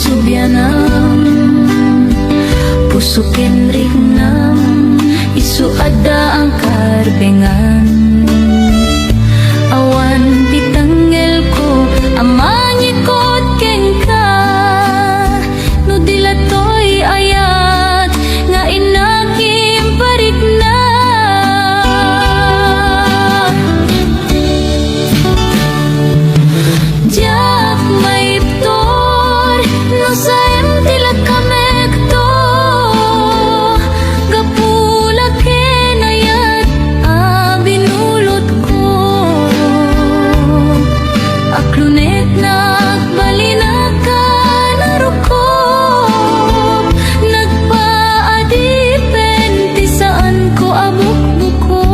subyanam pusukin rignam isu ada ang karbengan awan pitanggel ko amanyikot kengka no dilatoy ayat nga inakim parigna jak maiptor no saem tilat kamekto gapula kenayat binulot ko aklunet nagbalina ka narukop nagpaadipen ti saan ko abuk-bukod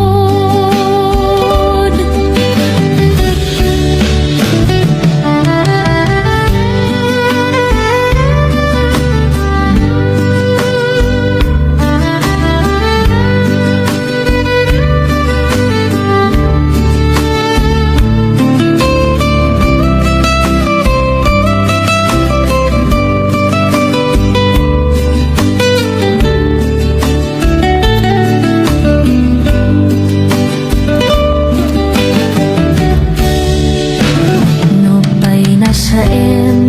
saem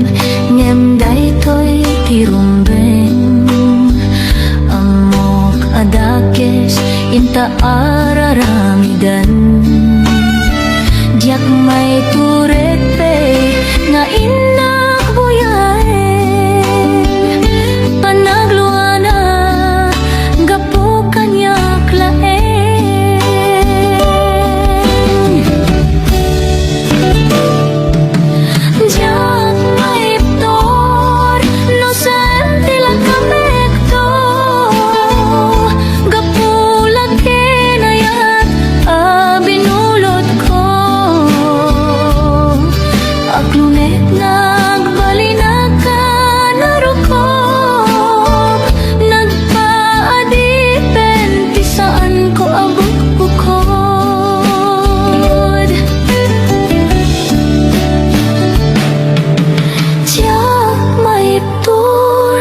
ngem daytoy tirumbeng amok adakes inta araramidan diak may turepe nga inak buyaen panagluana gapo kanyak laeng jak maiptor no saem tilat kamekto gapula kenayat binulot ko aklunet nagbalina ka narukop nagpaadipen ti saan ko abuk-bukod jak maiptor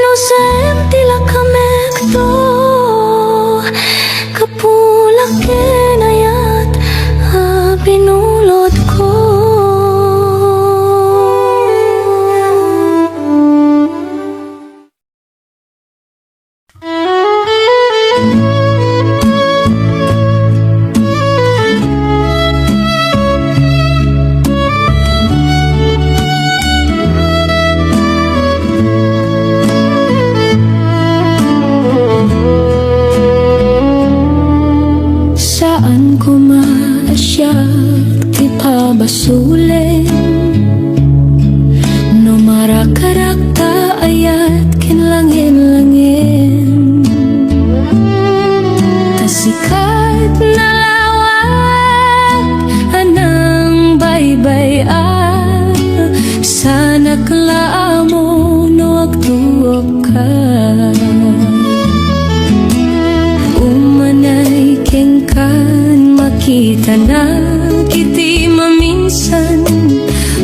no saem tilat kamekto kapula kenayat binulot ko saan ko maasyak ti pabasulen no marakarakta ayat kinlangin-langin tasikat na lawak anang baybay sana klaamo no agtuok ka umanay kengkan makita na kiti maminsan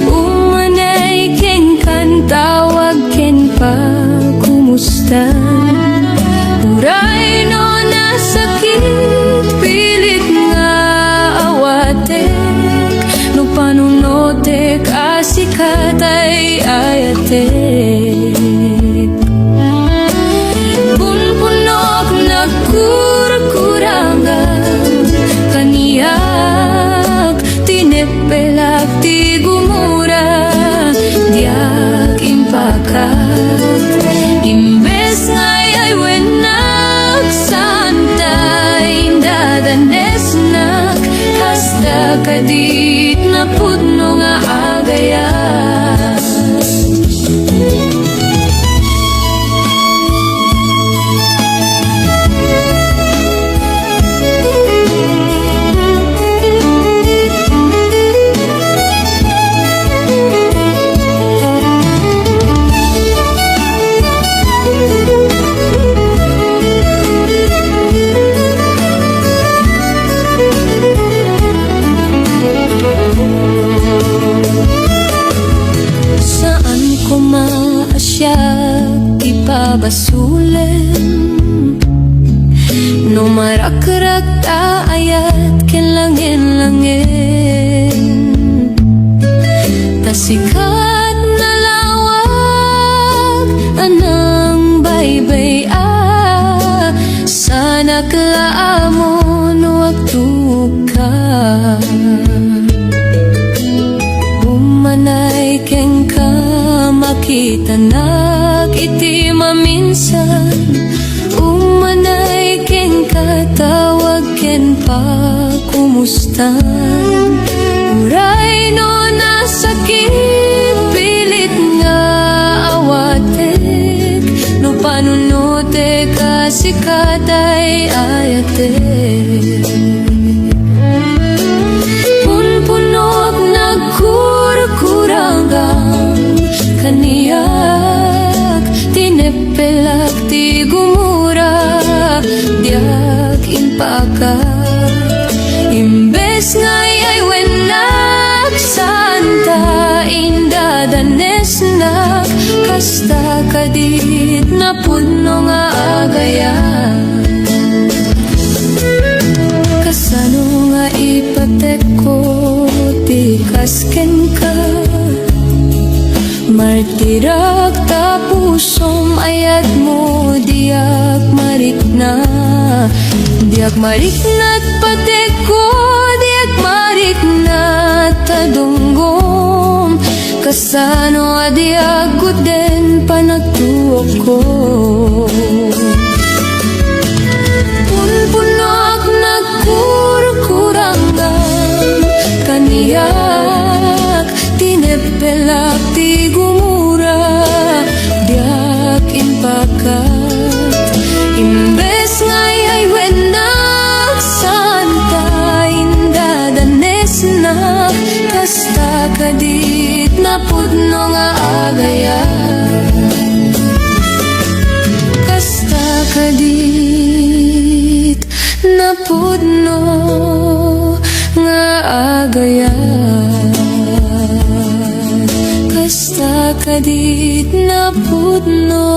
umanay kengkan tawag ken pa kumusta uray no nasakit pilit nga awatek no panunotek asikatay ayatek punpunok nagkurkurangan kaniyak tinepelak ti gumura diak impakat imbes ngay ay wenak santay dadanesnak hasta kadit na pudno nga agayat siya ipabasulen. No marakrak ta ayat ken langin-langin, tasikat na lawag anang baybay sana klaamon waktu ka. Umanay keng ka makita nak iti maminsan, umanay keng ka tawag ken pa kumustan. Uray no nasakit pilit nga awatek, no panunote kasikatay ayatek. Punpunok nagkurkuranggang kaniyak, tinepelak ti gumura, diag impakat. Imbes ngay ay wenak santa indadanes nak, kasta kadit na puno nga agayan. Kasano nga ipatek ko ti kasken ka, martirak ta pusom ayat mo diak marikna. Diak mariknat patek ko, diak mariknat tadunggom, kasano adiak kuden panagtuok ko. Punpunok nagkurkuranggang kaniyak, tinepelak ti gumura, diak impakat. Imbes ngay ay wenak santa indadanes na, kasta kadit na pudno nga agayan. Kasta kadit na pudno nga agayan. Kasta kadit na pudno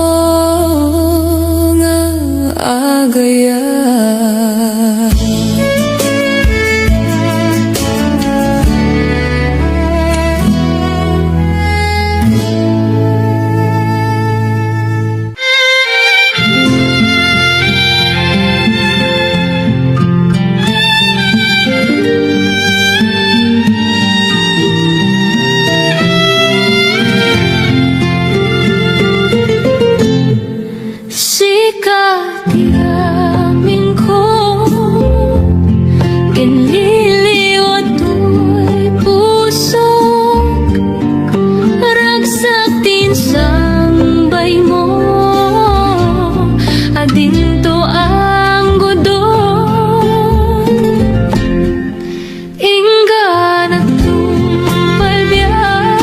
nga agayan. Sikat yamin ko, kinliliwat to'y puso, ragsak tinsambay mo, adinto ang godon. Ingga nagtumbal biyak,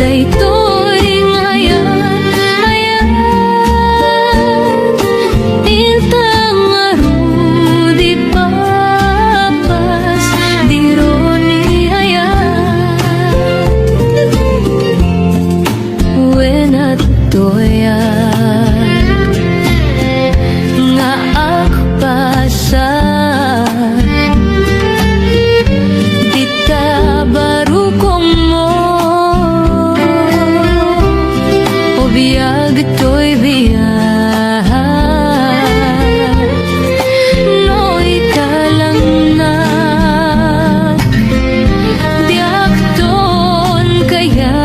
daytoy ngayan. Intang arudi papas dironi ayat, wenat toyan nga akpasan, dita barukong mo, o biyag to'y biyag. No'y kalang na diak ton kaya,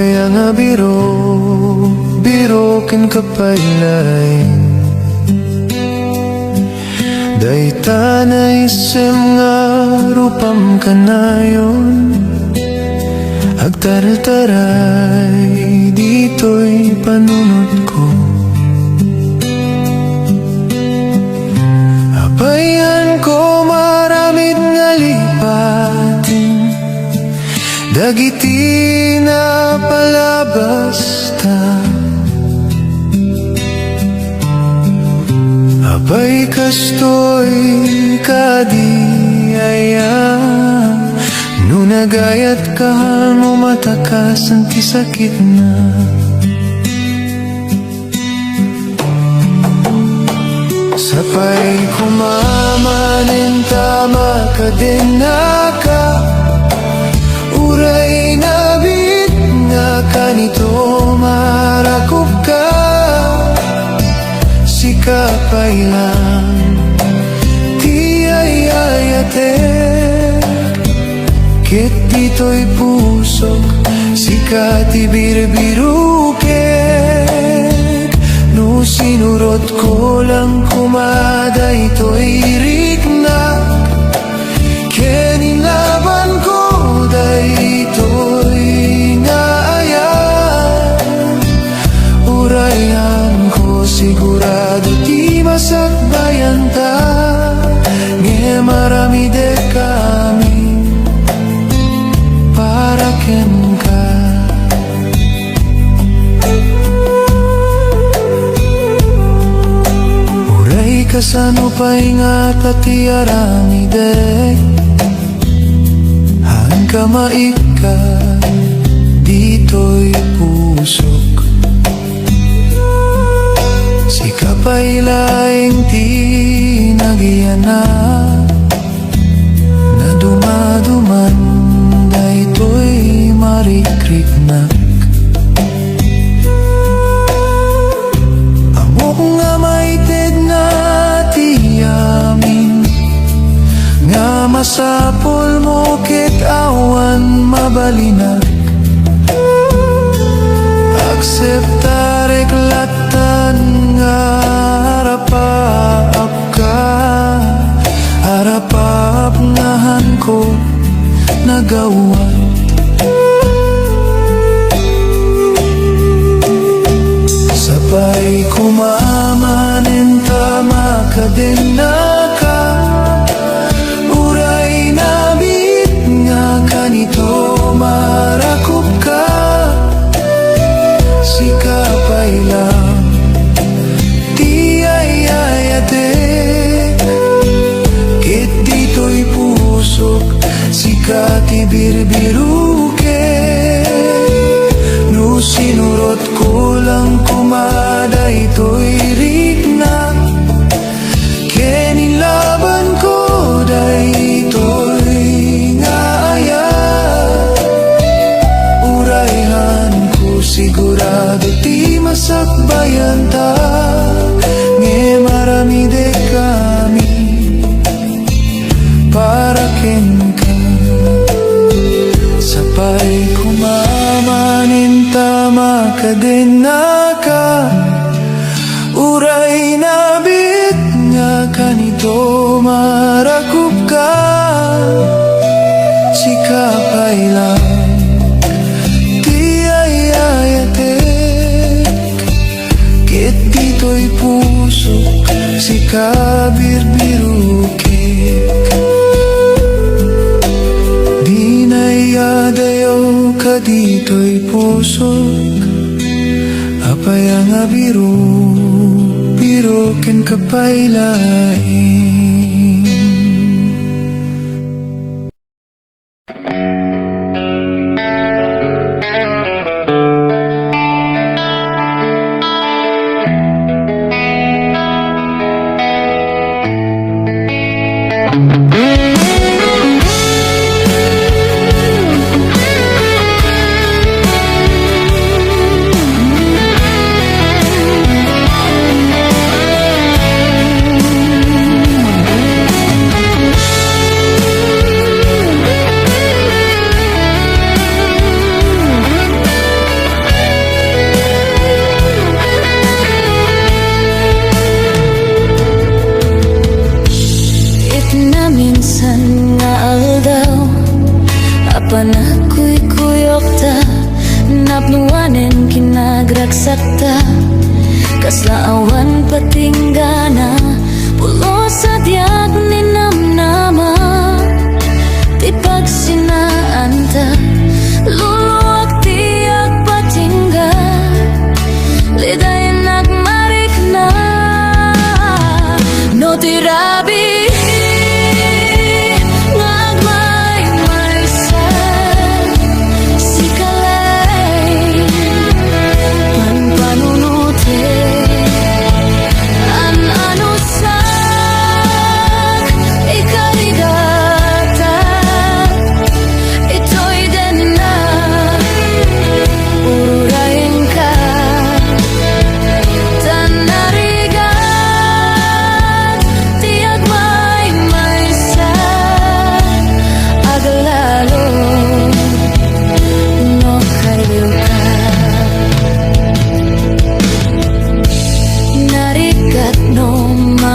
Apay nga biro, biro ken kapaylay. Dayta na isem nga rupam kanayon. Agtaral-taray, dito'y panunod ko. Apayan ko maramid nga lipatin, dagiti na palabasta. Apay kastoy kadiaya, nunagayat ka mo matakasan ti sakit na. Sapay kumamanin tama ka din na ka, uray nabit nga kanito marakup ka. Sikapay lang ti ayayatek, ket dito'y pusok sikati birbirukek. No sinurot ko lang kumada ito'y riknak, kenilaban ko dayto'y ngaayan. Urayan ko sigurado ti masakbayan ta, nge marami de kami para ken ka. Uray kasano pa'y nga tati aramide, han ka maika dito'y pusok. Sikapay laing ti nagiyanak, na dumaduman dayto'y marikriknak. Amok nga maited na tiyamin, nga masapol mo ket awan mabalinak. Akseptarek latan nga harapaap ka, harapaap ngahan ko nagawan. Sabay kumamanin tama ka din na ka, uray nabit nga kanito marakup ka. Sikapay lang ti ayayatek, ket dito'y pusok sikati birbirukek. No sinurot ko lang kumada ito'y riknak, kenilaban ko dayto'y ngaayan. Urayhan ko sigurado ti masakbayan ta, nge marami de kami para ken ka. Sapay kumamanin tama ka din na ka, uray nabit nga kanito marakup ka. Sikapay lang ti ayayatek, ket dito'y pusok sikabirbirukek. Di nayadayaw ka dito'y pusok, apay nga biro, biro ken kapaylain. sakta kaslaawan patinggana pulos sa diag ni namnama ti pagsinaanta luluwag tiyak patingga lidayan nagmarik na no tirabi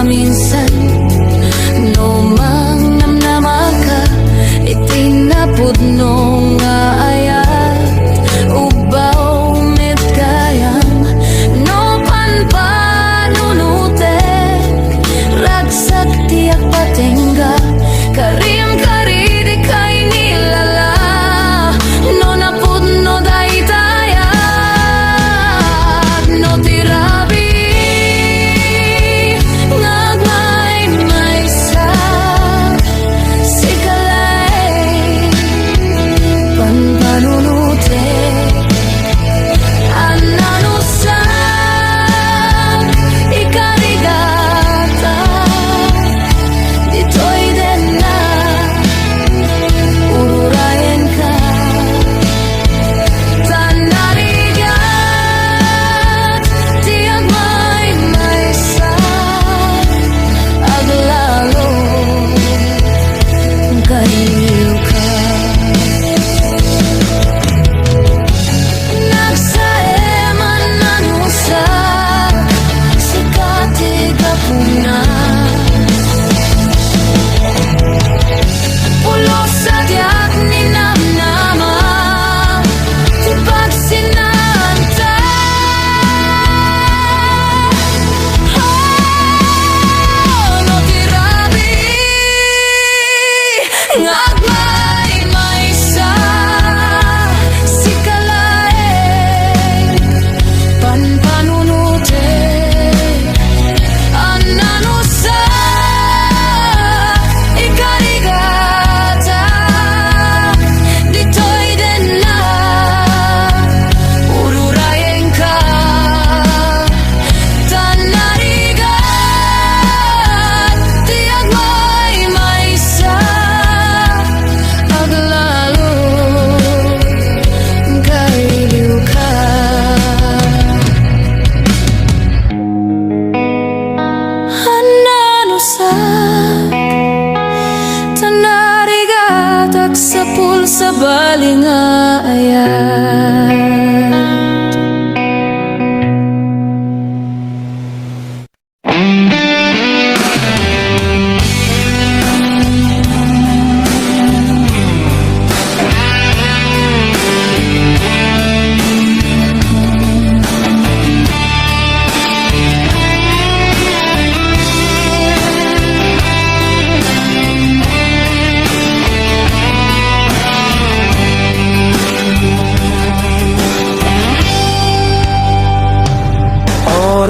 minsan no mang namnamaka itinapod no nga ayat ubaw met kayang no panpanunutek ragsak tiyak patingga karim karidi kay nilala no napod no daytayat no tirabi sa pulsa balingayat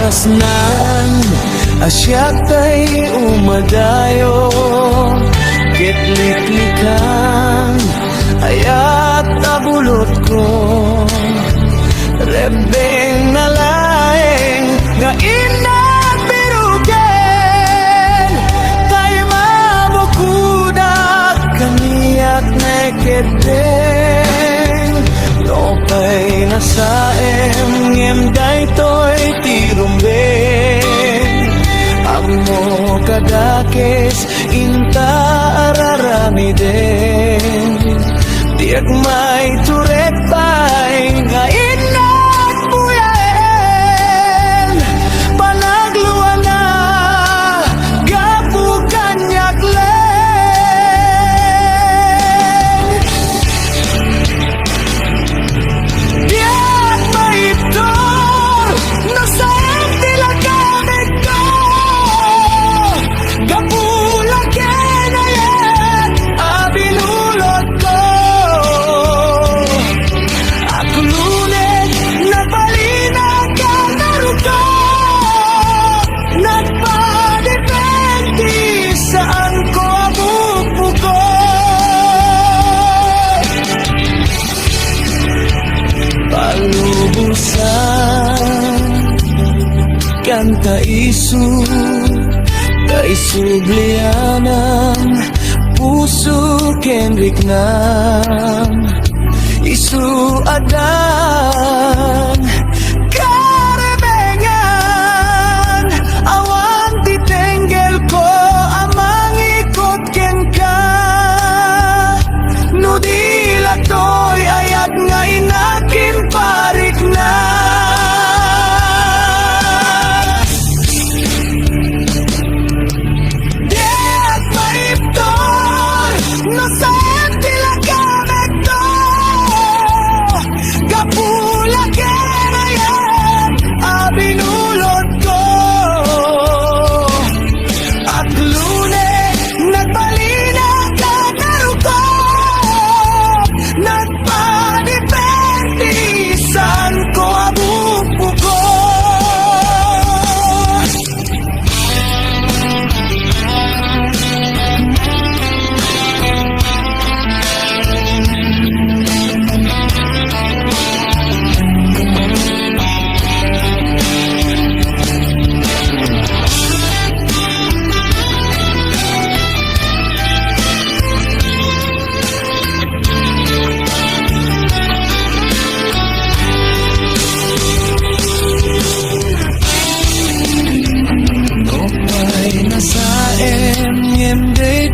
oras nan asyak tay umadayo kitliklikan ayat abulot ko rebeng nalaeng nga inabirugen tay mabukudak kaniyak neketeng lopay nasaem ngem daytoy tirumbeng amo kadakes inta araramiden tiyak may turek pay nga inat buyaen panagluan na gapu kanyak len tiyak may ito Tuhan kaisu Kaisublianang puso kenrik nam Isu adang karebengan Awan titenggel ko amang ikot ken ka Nudila to'y ayat nga inakin parik na Diat maiptor no saan tila kamet to Kapula kenayan abinulot ko At lune nagbalina ka naruko Nagpanipentisan ko abupo ko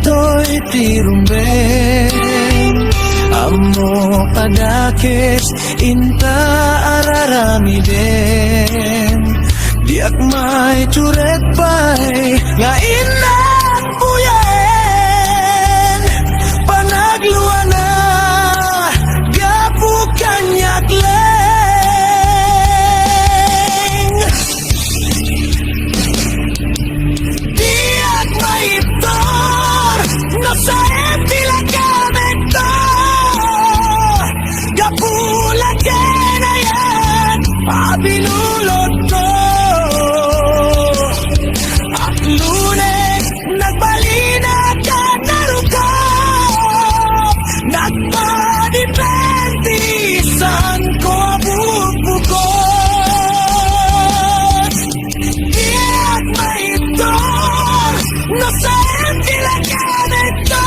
To'y tirumbeng Amo padakes Inta araramiden Diak may curet pa'y Nga inak puyen Panagluan na Gapu kanyak leng Diak may no saem tila kamekto Gapula kenayan Abinulot ko At lunes nagbalina ka naruko Nagpanipentisan ko abupo ko Diyak maitor no saem tila kamekto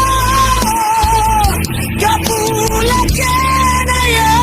Kapula kenayat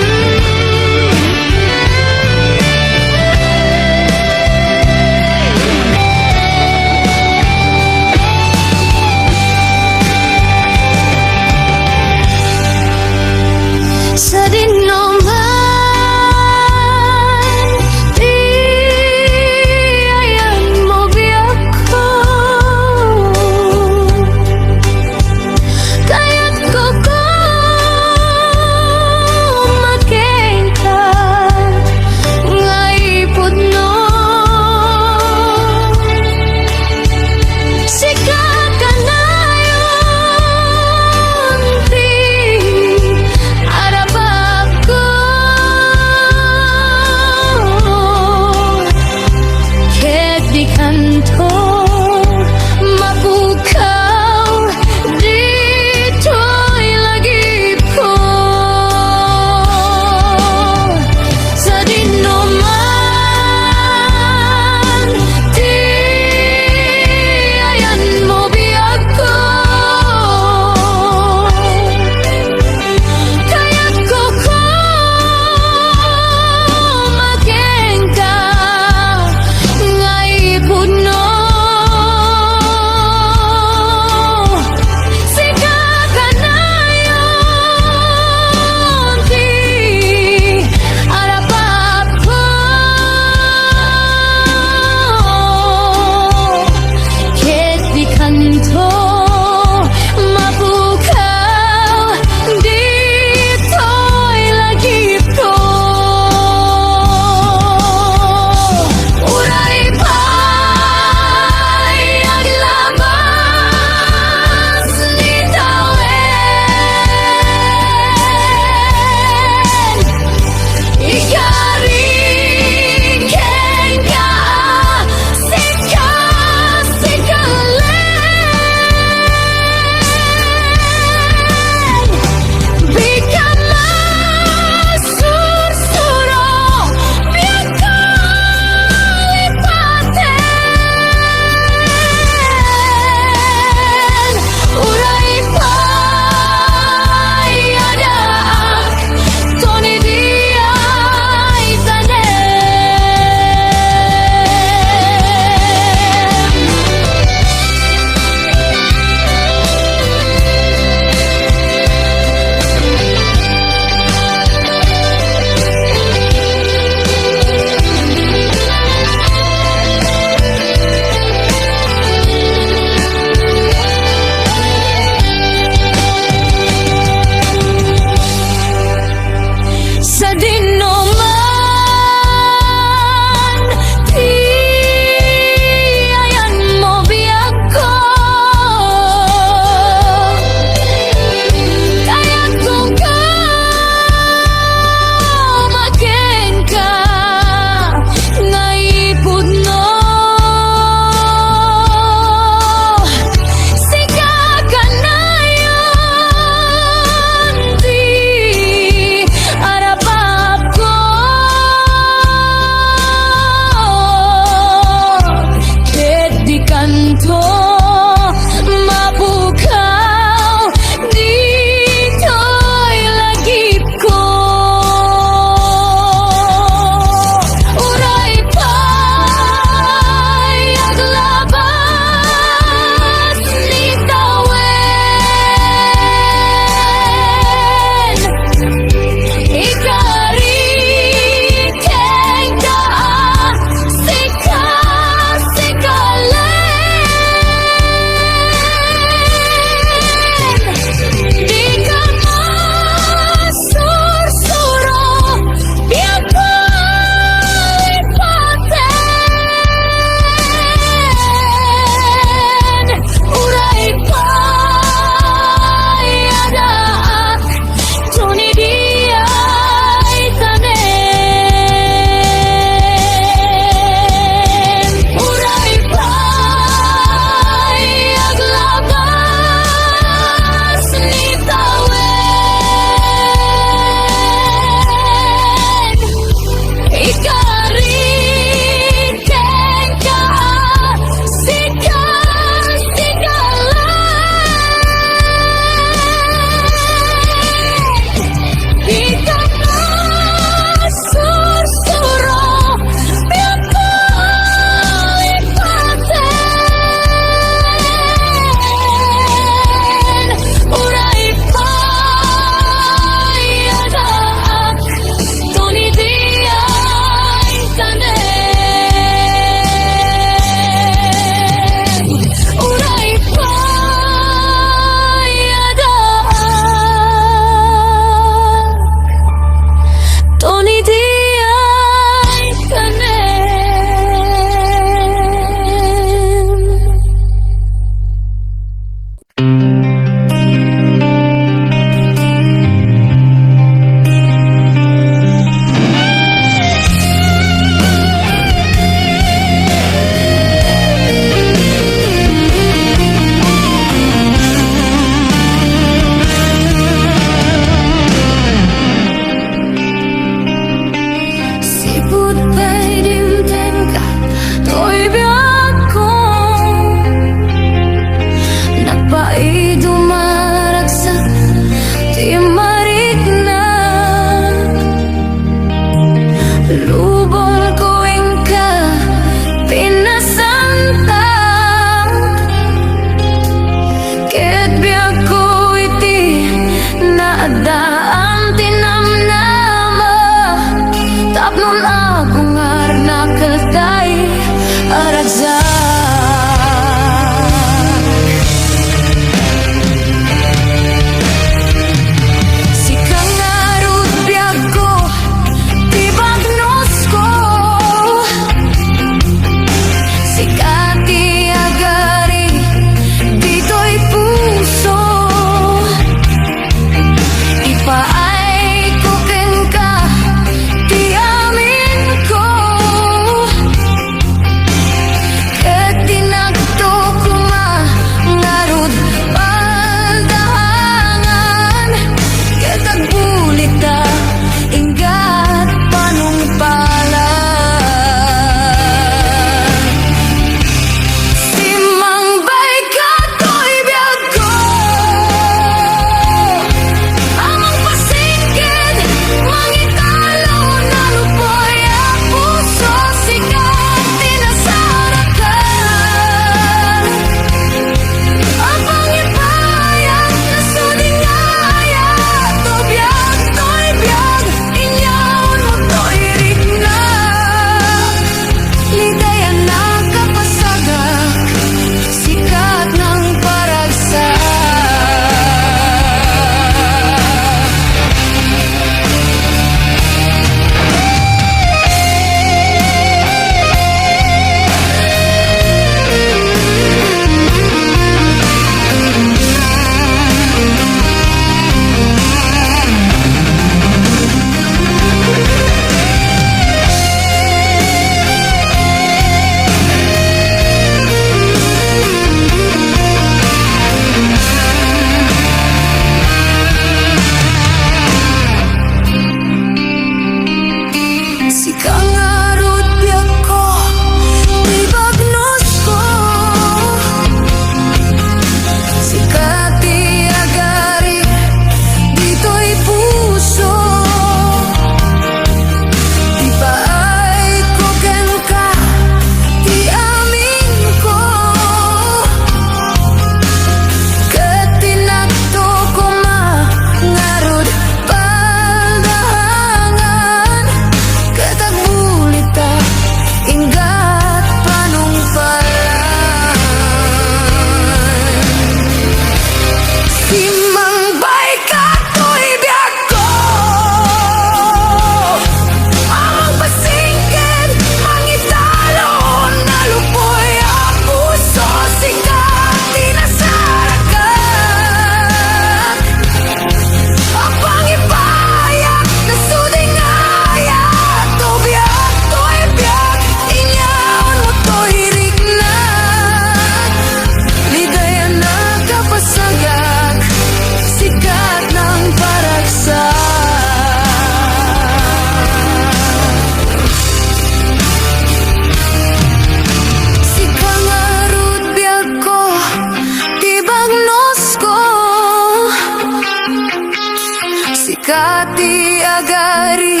pagari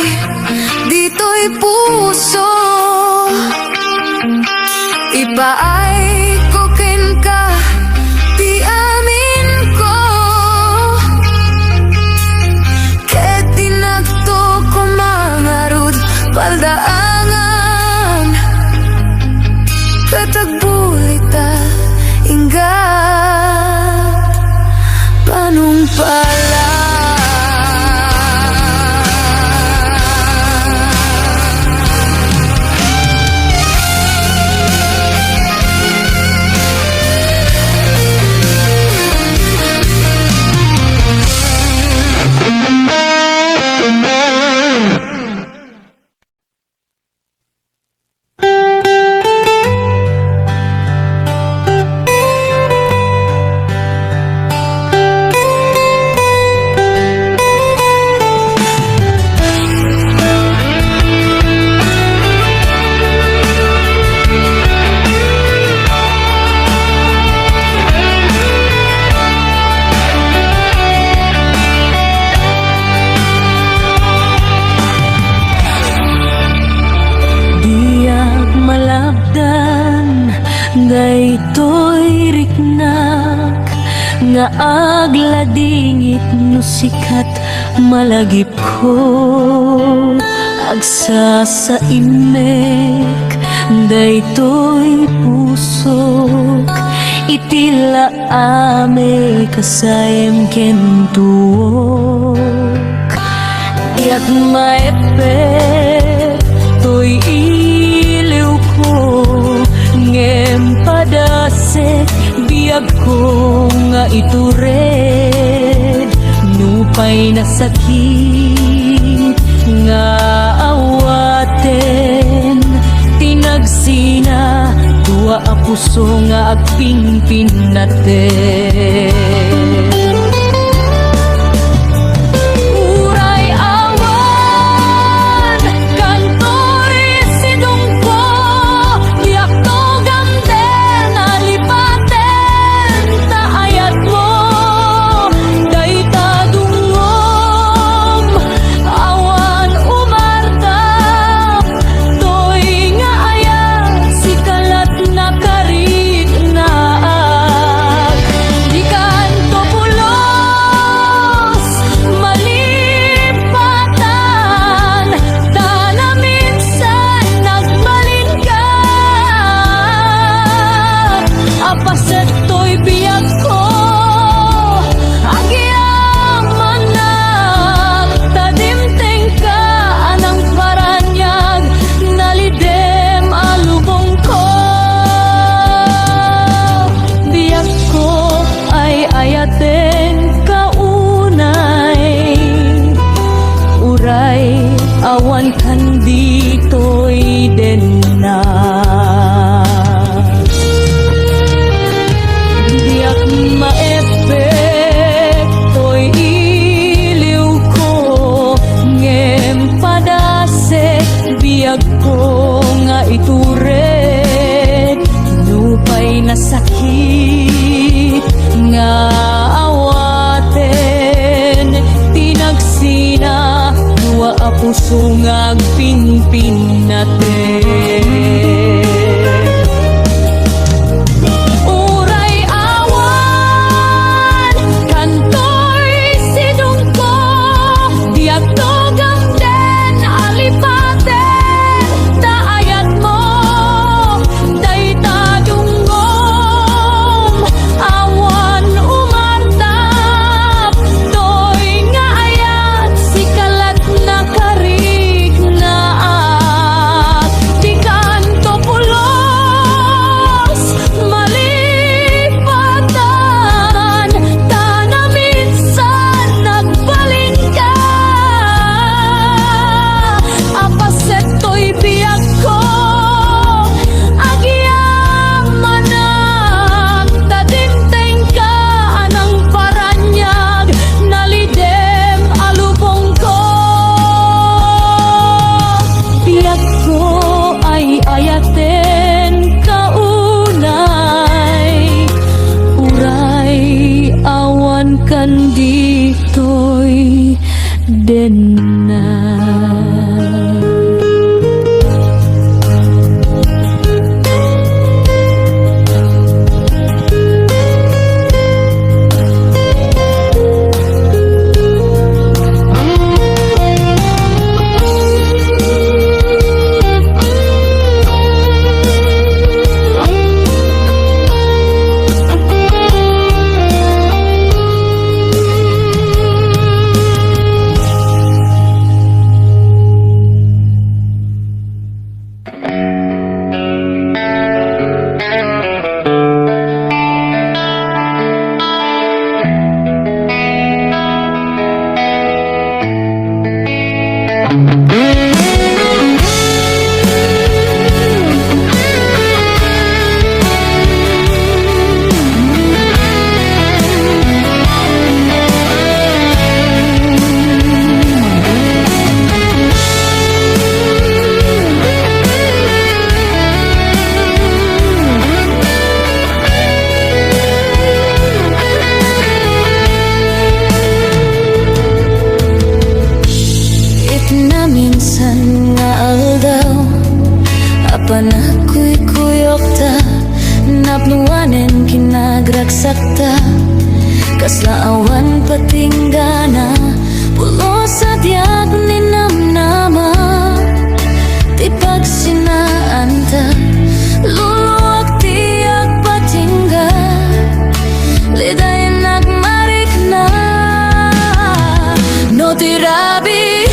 dito'y puso. Ipaay ko ken ka, di amin ko. Ket tinagto ko mangarud paldaangan. Katagbulita ingga panumpala. Daytoy riknak nga agladingit no sikat malagip ko agsa sa imek. Daytoy pusok itila ame kasayem kentuok. Yak maepek toy iliw ko ngem padasek biag ko nga itured. Nupay na sakit nga awaten tinagsina tua a puso nga agpingpin naten. Awan kan dito'y den na diak maepek to'y iliw ko ngem padasek biag ko nga itured. Nupay na sakit nga awaten tinagsina tua a puso nga agpingpin naten. Uray awan kantoy sidong ko diag togam den alipaten taayat mo dayta dunggom awan umartap toy nga ayat sikalat na karig na at di kanto pulos malipatan tanaminsan nagbalin ka apaset to'y biag ko agyaman tadimteng ka anang paranyag nalidem alubong ko. Biag ko ay ayaten kaunay uray awan kan dito'y den na. sakta kaslaawan patinggana pulo sa diag ni namnama ti pagsinaanta luluwag tiyak patingga lidayan nagmarik na no tirabi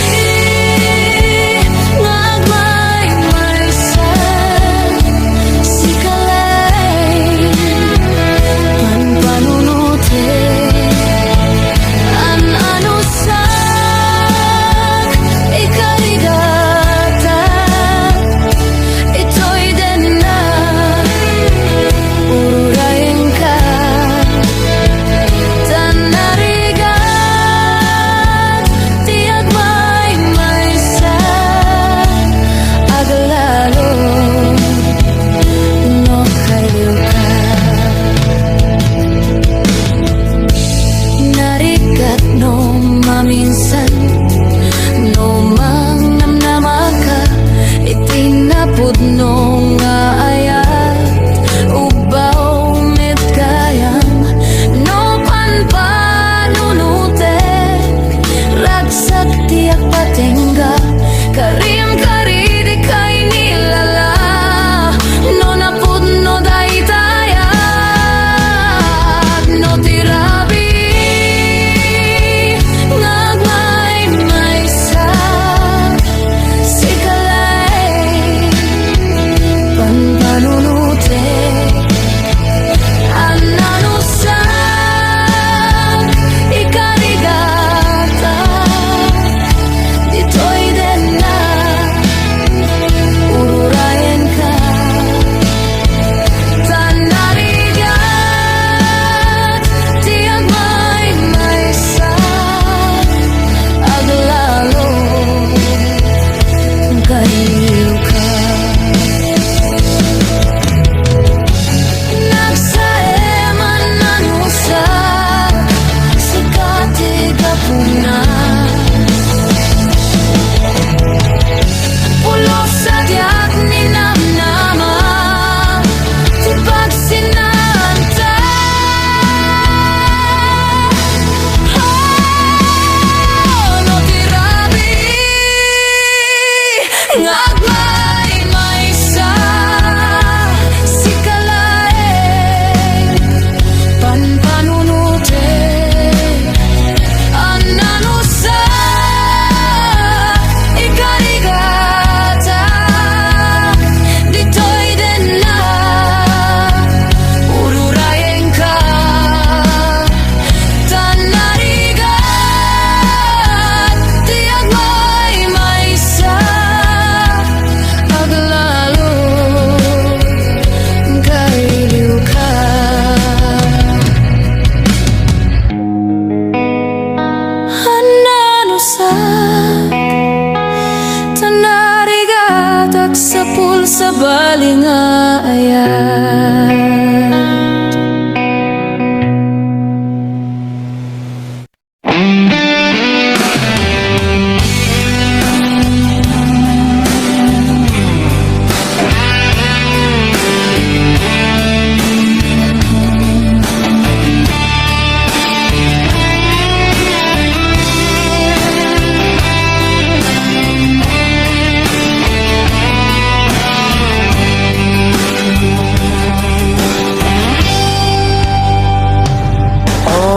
sa balingayat.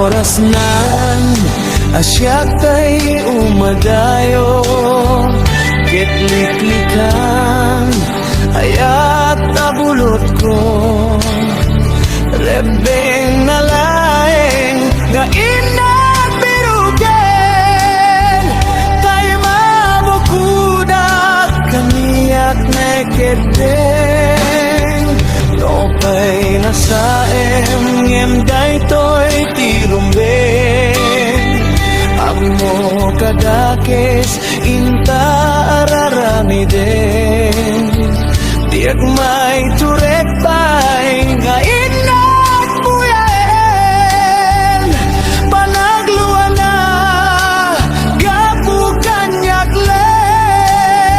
Oras nan asyak tay umadayo kitliklikan ayat abulot ko rebeng na laeng nga inabirugen tay mabukudak kaniyak nekedeng lopay na saem ngem daytoy tirumbeng amo kadakes inta araramiden tiyak may turek pay nga inat buyaen panagluan na gapu kanyak len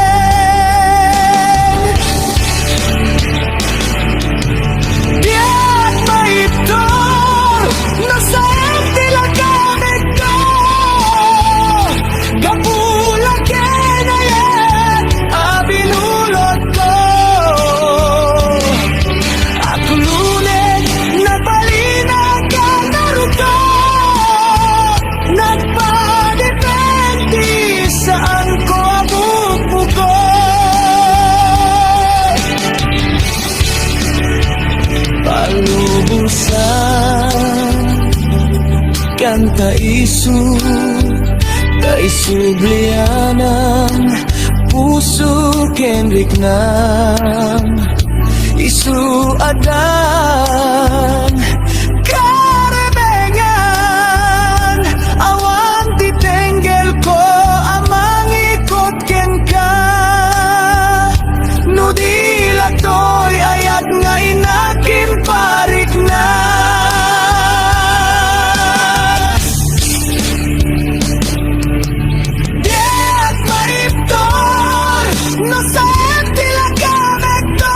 diyak may ito dalan kaisu kay sublianang puso kenrik nang isu adan karebengan awan titenggel ko amang ikot ken ka nudila toy ayat nga inakin parik na Diat maiptor no sa tila kamekto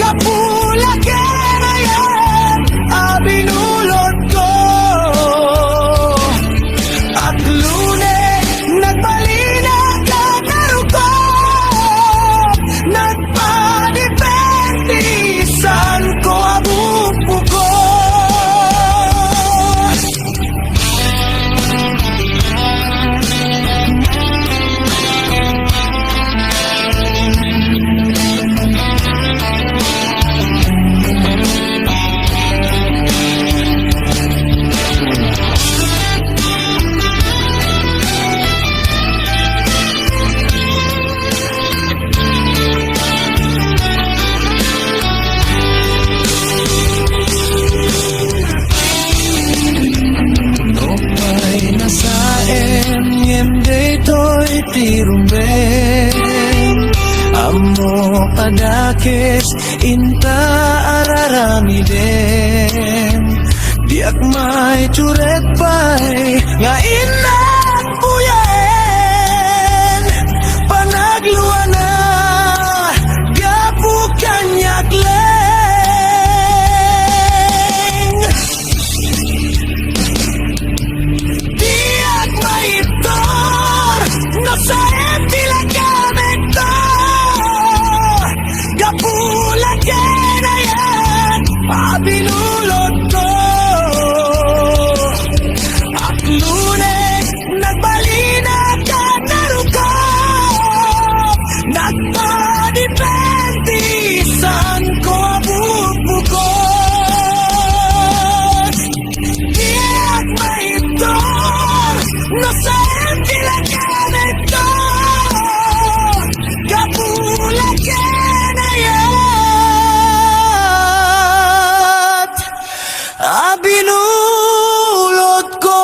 kapula kenayan abinulot ko at lune nagbalina ka karuko nagpadipentisan ko abupo ko Nopay nasaem ngem daytoy tirumben amo adakes inta araramiden diak may curet pay nga inak puyen panagluana gapukan yakleng Diat maitor no sa tila kamekto gapula kenayan abinulot ko at lunes nagbalina ka naruko nagpadipentisan ko abupo ko Diat maitor no sa tila kamekto kapula kenayat abinulot ko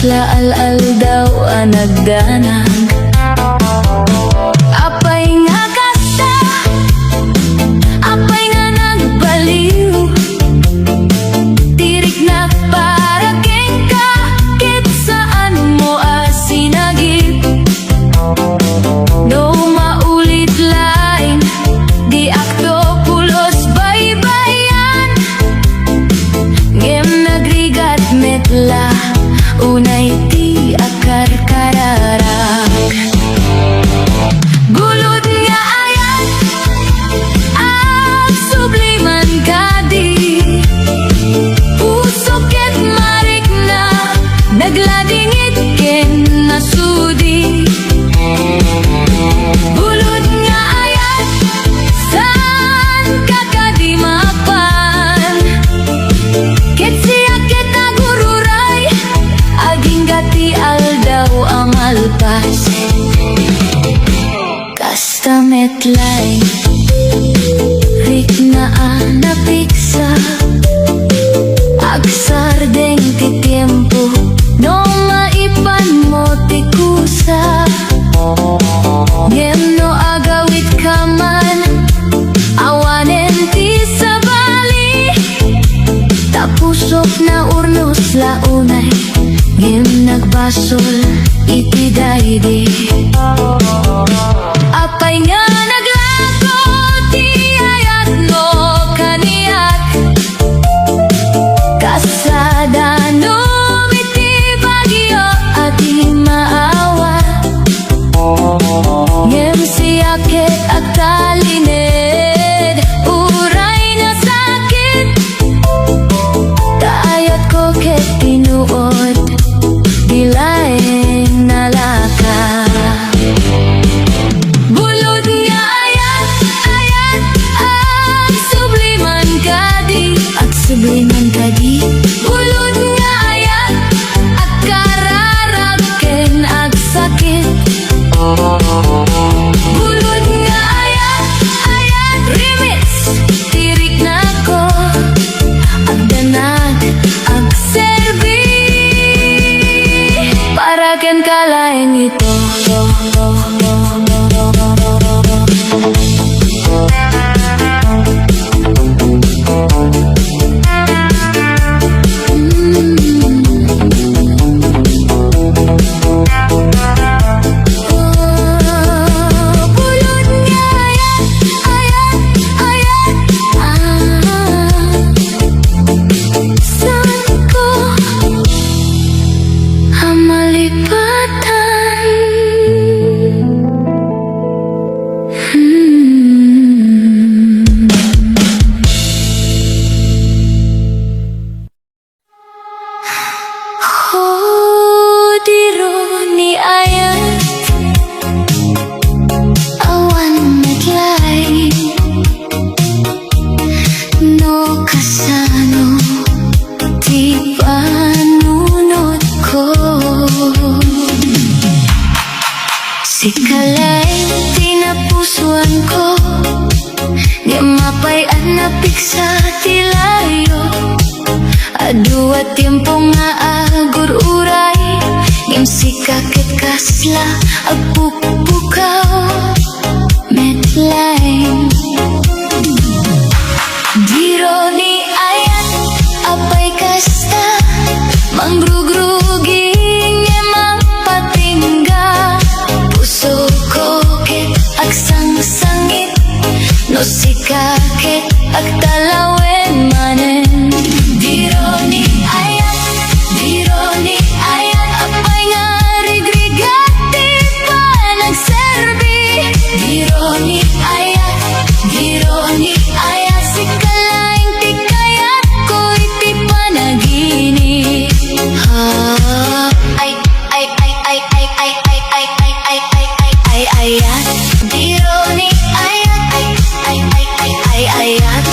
laal-al daw ang nagdanang. Apay nga kasta, apay nga nagbaliw, tirik na para kengka, kit saan mo asinagip. No maulit lain, di akto pulos baybayan, ngem nagrigat metla, unay ti akar kararak. Gulod nga ayan, ang subliman kadi, puso ket marik na, nagladingit ken nasudi. Gulod nga ayan, saan kakadimapan, ket siya ket nagururay, aging gati aldaw ang alpas. Kasta metlay, rik na napiksa, agsar deng ti tiempo, no maipan mo ti kusa. Ngem no agawit ka man, awanen ti sabali, tapusok na urnos launay, ngem nagbasol iti daydi. Apay nga naglago ti ayat no kaniak, kasada no iti bagyo at di maawa, ngem siya ket agtalined, uray na sakit, taayat ko ket tinuod, dilaeng nalaka. Bulod nga ayan, ayan, ang subliman kadi, at subliman kadi. Bulod nga ayan, at kararag ken ag sakit. Bulod nga ayan, ayan, remix, tirik na ko, ag danag, ag serbi, para ken kalaeng ito. Bulod nga ayan, ayan, ayan, saan ko ang malipatan? Diro ni ayan, awan metlay, no kasano ti panunod ko. Si kalay tinapusuan ko, di mapay napiksa ti layo, adua tiempo nga agur uray, ngem si kakit kasla agpupukaw metlay. Diro ni ayan, apay kasta, manggrugrugi ngem patingga, puso ko ket agsang-sangit, no si kakit agtalawen manen. Diro ni ayan, diro ni ayan, apay nga rigrigati pa nagserbi. Diro ni ayan, diro ni ayan, si kalaing ti kayat ko iti panagini. Ay, ay, ay, ay, ay, ay, ay, ay, ay, ay, ay, ay, ay, ayan. Diro ni ayan, ay, ay, ay, ay, ay, ayan.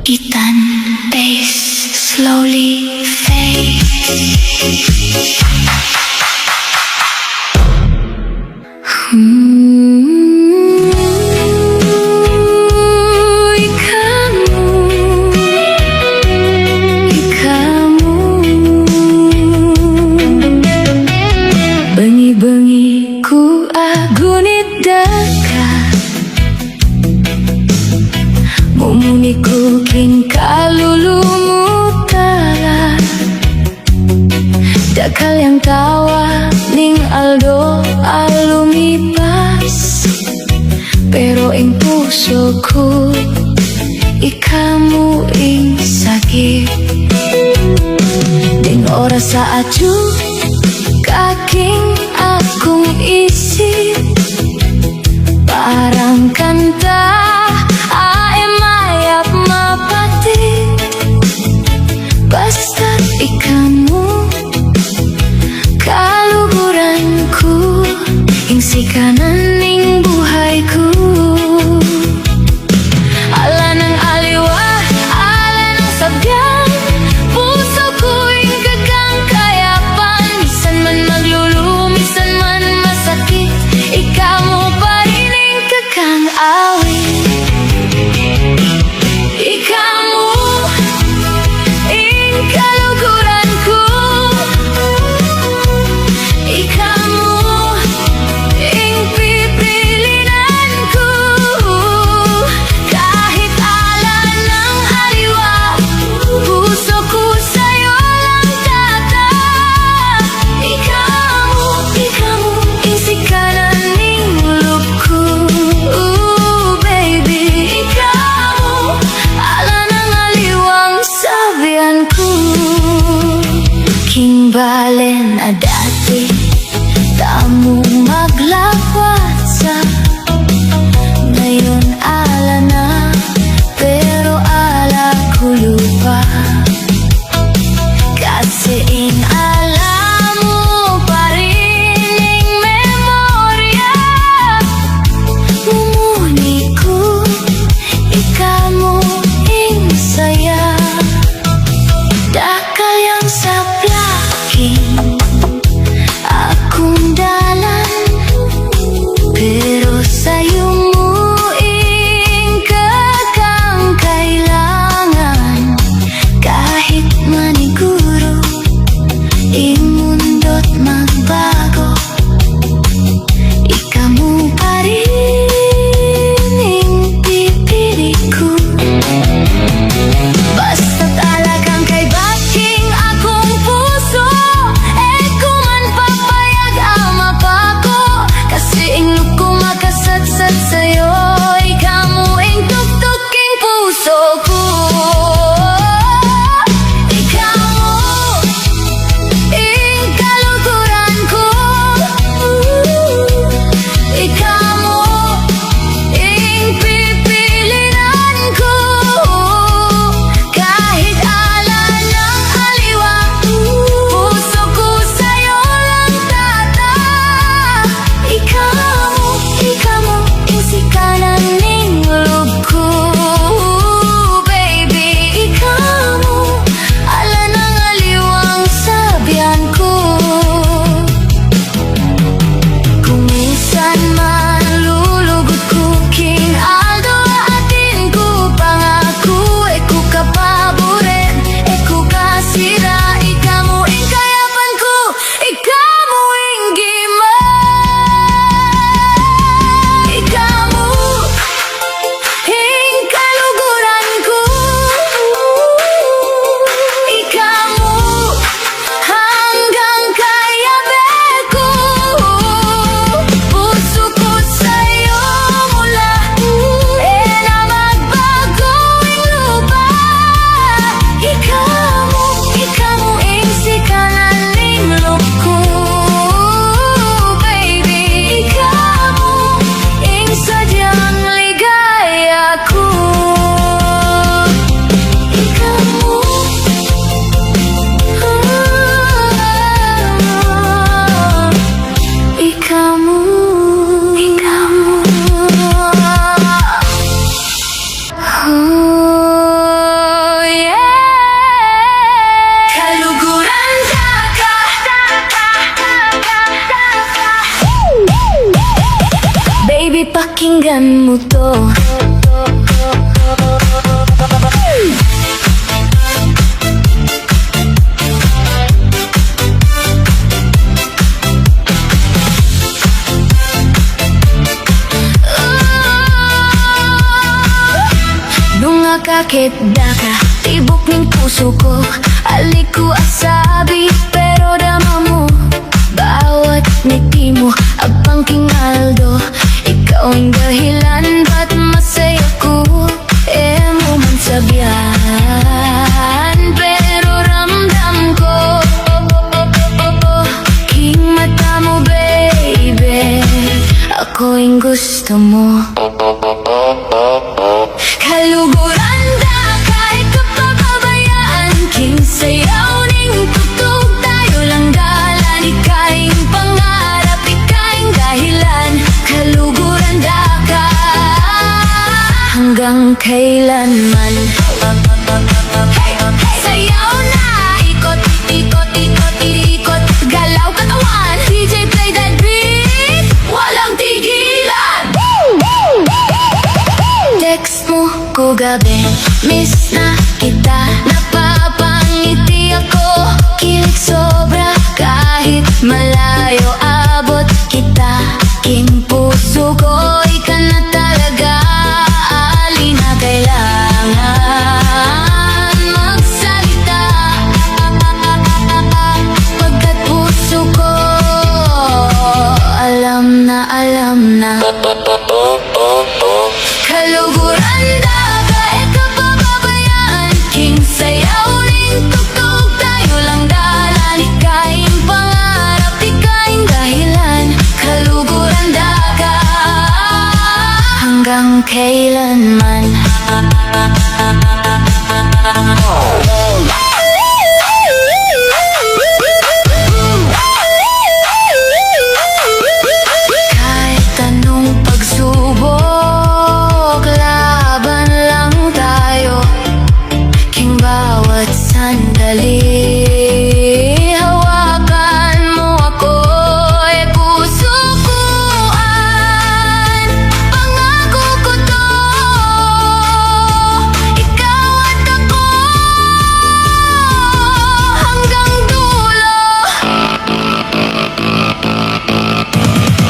Gitan bass slowly fade. Bengi-bengi ku agunit daka, mumuni ku king kalulumu tala. Dakal yang tawa ning aldo alumipas, pero ing pusoku ikamu ing sakit. Ding ora saaju kaking akong isip, parang kanta ay mayap mapatid. Basta't ikamu kaluguranku, ing sikanan ning buhayku. Ala ng aliwa, ala ng sabyan, puso ko ing gagang kayapan. Misan man maglulu, misan man masakit, ikaw mo pa rin ing gagang awit. Ikaw mo ing kaluguranku, ikaw mo ing pipilinan ko. Kahit ala ng aliwa, puso ko sa'yo lang tatak. Ikaw mo ing sikanan ning lubko. Baby, ikaw mo ala ng aliwang sabihan ko. King balen na dati, tamo maglawat sa ngayon ala na, pero ala ko lupa. Kasi in alam mo pa rin ing memorya, mumuni ko ikaw mo ing saya. Dakal yang sa plaking akong dalan, pero sa'yo mo ing kakang kailangan. Kahit maniguro ing mundo't magbago, ikaw mo pa rin ing pipili ko. Basta't alagang kay baking akong puso, kuman papayag ang mapako. Kasi ing luko makasatsat sa'yo, ikaw mo ing tuktuking puso ko. Ikaw mo ing kaluguran ko, ikaw mo ing pipilinan Oh, yeah. Kaluguran Daka. Baby, pakinggan mo to. Nung akakit Daka, tibok ning puso ko. Aliko asabi, pero dama mo. Bawat ngiti mo, abang king Aldo. Ikaw ang dahilan, ba't masaya ko? Mo man sabyan, pero ramdam ko. King mata mo, baby, ako yung gusto mo. Kaluguran Daka, ikaw pababayaan. King sayaw ning tugtog, tayo lang dalan. Ikaing pangarap, ikaing dahilan. Kaluguran Daka, hanggang kailanman. Sayaw na, ikot, ikot, ikot, ikot. Galaw katawan, DJ play that beat. Walang tigilan. Text mo ko gabi, miss na kita. Napapangiti ako, kilig sobra. Kahit malayo, abot kita. King puso ko, ika na talaga. Ali na kailangan magsalita. Pagkat puso ko, alam na, alam na. Kaluguran Daka, ikaw pababayaan. King sayaw ning tugtog, tayo lang dalan. Ikaing pangarap, ikaing dahilan. Kaluguran Daka, hanggang kailanman. Kahit anong pagsubok, laban lang tayo. King bawat sandali, hawakan mo ako. Kusukuan, pangako ko to. Ikaw at ako, hanggang dulo.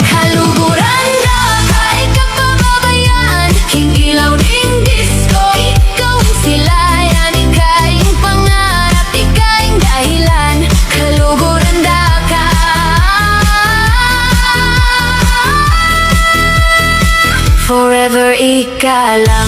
Kaluguran Daka, ikaw pababayaan. King ilaw ning disco, ikaw ang silayan. Ikaing pangarap, ikaing dahilan. Kaluguran Daka, forever ika lang.